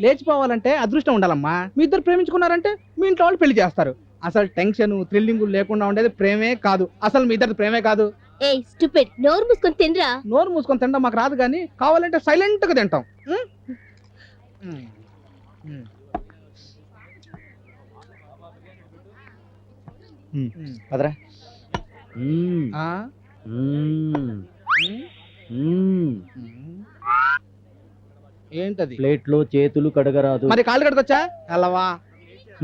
లేచిపోవాలంటే అదృష్టం ఉండాలమ్మా. మీ ఇద్దరు ప్రేమించుకున్నారంటే మీ ఇంట్లో వాళ్ళు పెళ్లి చేస్తారు. అసలు టెన్షన్ థ్రిల్లింగ్ లేకుండా ఉండేది ప్రేమే కాదు. అసలు మీ ఇద్దరు ప్రేమే కాదు. ఏయ్ స్టూపిడ్, నోరు మూసుకొని తినరా. నోరు మూసుకొని తినడం మాకు రాదు, కానీ కావాలంటే సైలెంట్ గా తింటాం. అదరా ఏంటది? ప్లేట్ లో చేతులు కడగరాదు. మరి కాళ్ళు కడగొచ్చా? అలవా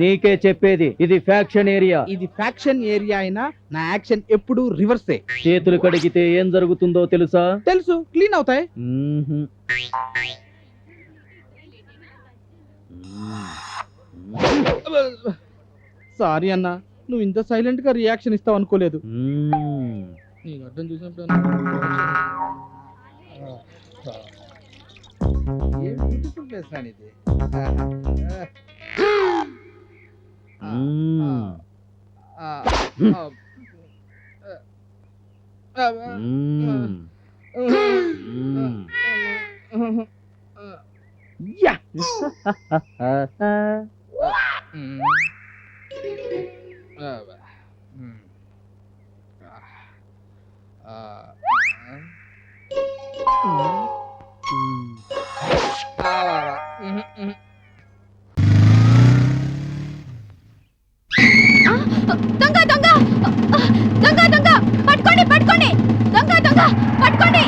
నీకే చెప్పేది, ఇది ఫ్యాక్షన్ ఏరియా. ఇది ఫ్యాక్షన్ ఏరియా అయినా నా యాక్షన్ ఎప్పుడు రివర్సే. చేతులు కడిగితే ఏం జరుగుతుందో తెలుసా? తెలుసు, క్లీన్ అవుతాయి. సారీ అన్న, నువ్వు ఇంత సైలెంట్ గా రియాక్షన్ ఇస్తావు అనుకోలేదు. నీకు అర్థం చూసినప్పుడు దొంగ దొంగ దొంగ దొంగ పట్టుకోండి పట్టుకోండి, దొంగ దొంగ పట్టుకోండి.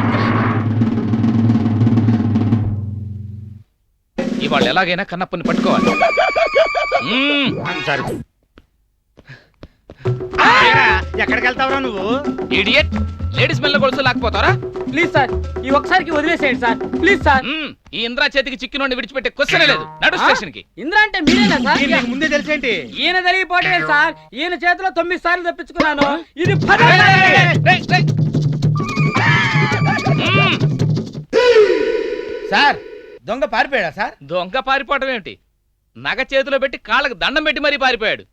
ఇవాళ ఎలాగైనా కన్నప్పని పట్టుకోవాలి. ఎక్కడికి వెళ్తావురా నువ్వు? ఇడియట్, లేడీస్ మెల్ల గొలుసు లాకపోతారా? ప్లీజ్ సార్, ఈ ఒక్కసారికి వదిలేసేయండి సార్, ప్లీజ్ సార్. ఈ ఇంద్రా చేతికి చిక్కినోడిని విడిచిపెట్టే క్వశ్చనే లేదు. నడు స్టేషన్ కి. ఇంద్ర అంటే మీరేనా సార్? నీకు ముందే తెలిసేంటి? ఈయన జరిగిపోవటమే సార్. ఈయన చేతిలో 9 సార్లు తప్పించుకున్నాను. ఇది సార్, దొంగ పారిపోయాడా సార్? దొంగ పారిపోవటం ఏమిటి? నగ చేతిలో పెట్టి కాళ్ళకు దండం పెట్టి మరీ పారిపోయాడు.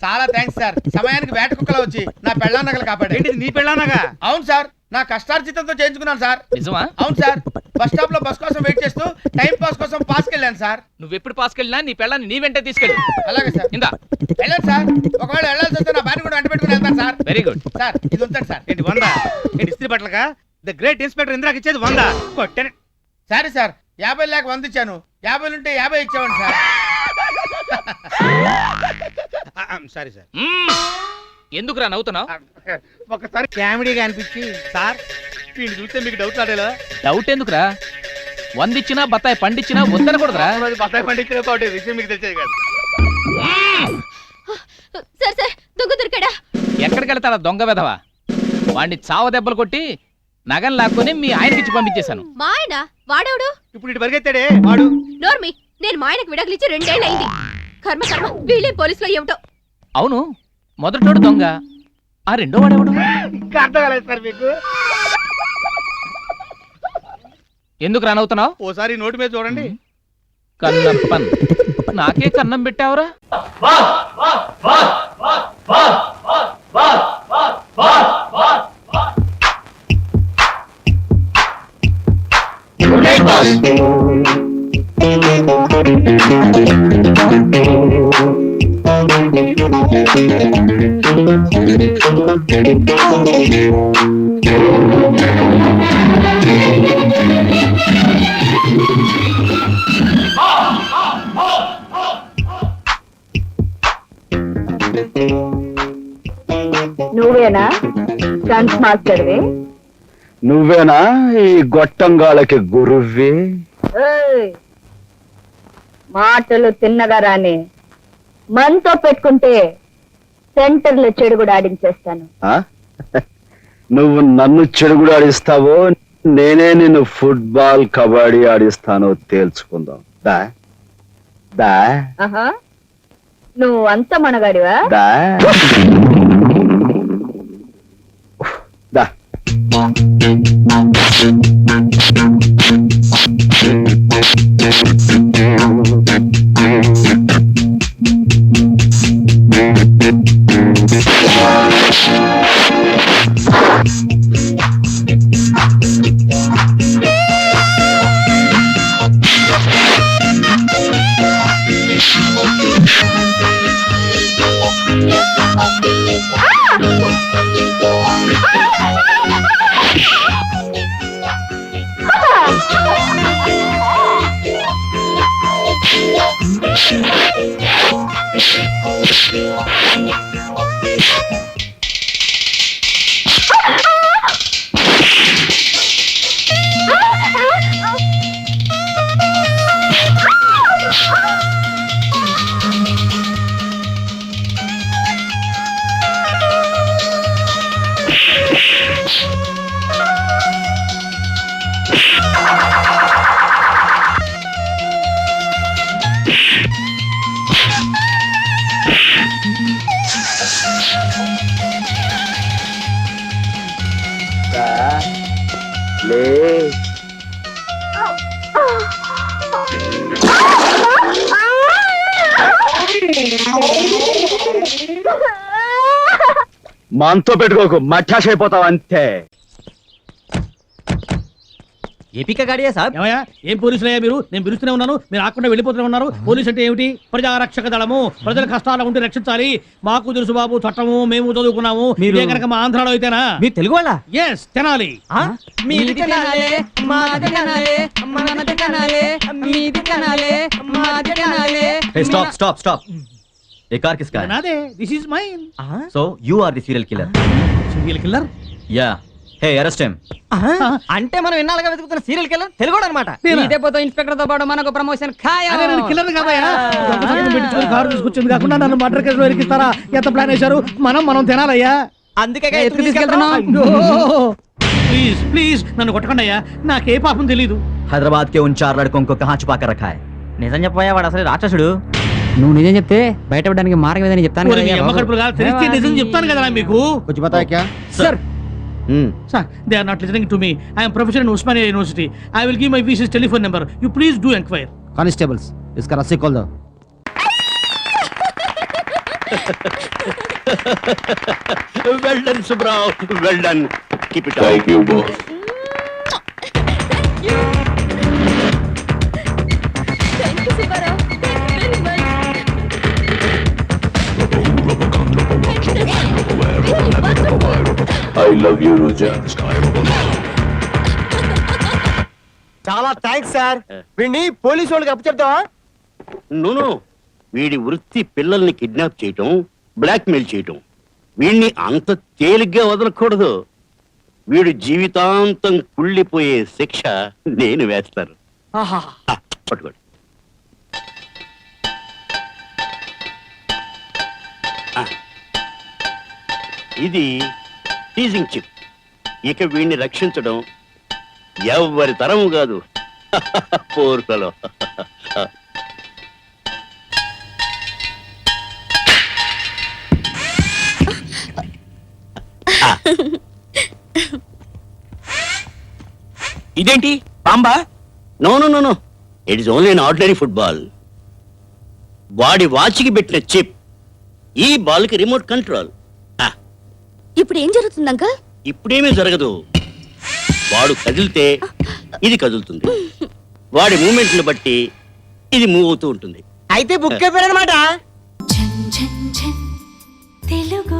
చాలా థ్యాంక్స్ సార్. సమయానికి వేట కుక్కలా వచ్చి నా పెళ్ళా నగలు కాపాడు. నీ పెళ్ళానగా? అవును సార్, నా కష్టార్జితంతో చేయించుకున్నాను సార్. నిజమా? అవును సార్, బస్ స్టాప్ లో బస్ కోసం వెయిట్ చేస్తూ టైం పాస్ కోసం పాస్ కెళ్ళాను సార్. నువ్వెప్పుడు పాస్కెళ్ళినా నీ పెళ్ళాన్ని నీ వెంటే తీసుకెళ్ళు. అలాగే సార్. ఇందా వెళ్ళండి సార్. ఒకవేళ వెళ్ళాల్సి వస్తే నా భార్య కూడా వెంట పెట్టుకుని వెళ్తాను సార్. వెరీ గుడ్ సార్, ఇది ఉంచండి సార్. ఏంటి 100? ఏంటి ఇస్త్రీ బట్టలుగా? ద గ్రేట్ ఇన్స్పెక్టర్ ఇంద్రాకి ఇచ్చేది 100. కొట్టని. సారీ సార్, 50 లేక 100 ఇచ్చాను. 50 ఉంటే 50 ఇచ్చామండి సార్. Sorry sir. ఎందుకురా నవ్వుతున్నావు? ఒకసారి కామెడీగా అనిపించి సార్, వీడిని చూస్తే మీకు డౌట్ రాడేలా? డౌట్ ఎందుకురా? 100 ఇచ్చినా బత్తాయి పండిచ్చినా వద్దనకూడదురా. బత్తాయి పండించిన విషయం మీకు తెలిసేది కాదు. సార్ సార్, దొంగ దొరికాడా? ఎక్కడికి వెళ్తాడా దొంగ వెధవా? వాడిని చావ దెబ్బలు కొట్టి నగలు లాక్కొని మీ ఆయనకిచ్చి పంపించేశాను. మా ఆయన? వాడెవడు? ఇప్పుడు ఇటు పరిగెత్తాడే వాడు. నోర్మి, నేను మా ఆయనకు విడగలిచ్చి 2 ఏళ్ళు అయింది. కర్మ కర్మ, వీళ్ళే పోలీసులో ఏమిటో. అవును, మొదటోడు దొంగ, ఆ రెండో వాడేవాడు? ఇంకా అర్థం కాలేదు సార్ మీకు. ఎందుకు రానవుతున్నావు? ఓసారి నోటి మీద చూడండి. కన్నప్పన్, నాకే కన్నం పెట్టావురా? నువ్వేనా డాన్స్ మాస్టర్వే? నువ్వేనా ఈ గొట్టంగాళ్ళకి గురువ్వి? మాటలు తిన్నగా రాని, మనతో పెట్టుకుంటే సెంటర్లో చెడుగుడు ఆడించేస్తాను. నువ్వు నన్ను చెడుగుడు ఆడిస్తావో, నేనే నిన్ను ఫుట్బాల్ కబడ్డీ ఆడిస్తానో తేల్చుకుందాం. దా దా. నువ్వు అంత మనగాడివా? దా దా. లే మనతో పెట్టుకోకు మఠాష్ అయిపోతావు అంతే. ఏపీక గాడియా సాబ్. ఏమయ్యా ఏం పోలీసులయ్యా మీరు? నేను పిలుస్తూనే ఉన్నాను, మీరు ఆకుండా వెళ్ళిపోతూనే ఉన్నారు. పోలీస్ అంటే ఏమిటి? ప్రజారక్షక దళము. ప్రజల కష్టాలు ఉంటే రక్షించాలి. మాకు తెలుసు బాబు చట్టము, మేము చదువుకున్నాము. మీరు- ఇదే కనుక మా ఆంధ్రాలో అయితేనా? మీరు తెలుగు వాళ్ళ? ఎస్ తెనాలి. మీది తెనాలే, మాది తెనాలే, మనది తెనాలే, మీది తెనాలే, మాది తెనాలే. Hey, stop, stop, stop. ये कार किसका है? నాదే. This is mine. So you are the serial killer. Single killer. Yeah. Hey, arrest him. అంటే మనం ఇన్నాళ్ళుగా వెతుకుతున్న సీరియల్ కిల్లర్ తెలుగు అనమాట. నేనా? దెబ్బతో ఇన్స్పెక్టర్ తో పాటు మనకు ప్రమోషన్ ఖాయం. అరే నేను కిల్లర్ కాదయ్యా. దొంగ సంతకం పెట్టించుకొని కారు తీసుకొచ్చింది కాకుండా నన్ను మర్డర్ కేసులో ఇరికిస్తారా? ఎంత ప్లాన్ వేశారు? మనం తినాలయ్యా. అందుకే ఎత్తుకు తీసుకెళ్తున్నాం. ప్లీజ్ ప్లీజ్ నన్ను కొట్టకండి అయ్యా. నాకే పాపం తెలీదు. हैदराबाद के उन 4 लड़कों को कहाँ छुपा कर रखा है? నిజం చెప్పయ్యా, వాడు అసలు రాక్షసుడు. నువ్వు నిజం చెప్తే బయటపడడానికి మార్గం ఏదని చెప్తాను ఓరి మీ అమ్మ కడుపులు కాదు, తెలిస్తే నిజం చెప్తాను కదా మీకు. Sir Sir, they are not listening to me. I am professor in Osmania University. I will give my VC's telephone number. You please do inquire. Constables इसका रस्सी खोल दो. Well done Subrao, well done. Keep it up. Thank you, boss. Thank you Shivarao. Very much. I love you, Roja. చాలా thanks sir. వీడిని police వాళ్ళకి అప్పచెప్తావా? No, వీడి వృత్తి పిల్లల్ని కిడ్నాప్ చేయటం, బ్లాక్మెయిల్ చేయటం. వీడిని అంత తేలిగ్గా వదలకూడదు. వీడు జీవితాంతం కుళ్ళిపోయే శిక్ష నేను వేస్తాను. పట్టుకోండి. ఆ. ఇది టీజింగ్ చిప్. ఇక వీడిని రక్షించడం ఎవ్వరి తరము కాదు. పోర్కలో ఇదేంటి బాంబా? No no no no, it is only an ordinary football. వాడి వాచ్కి పెట్టిన చిప్, ఈ బాల్ కి రిమోట్ కంట్రోల్. ఇప్పుడు ఏం జరుగుతుంది అంకల్? ఇప్పుడేమీ జరగదు. వాడు కదిలితే ఇది కదులుతుంది. వాడి మూమెంట్ని బట్టి ఇది మూవ్ అవుతూ ఉంటుంది. అయితే బుక్ అయిపోయారనమాట. తెలుగు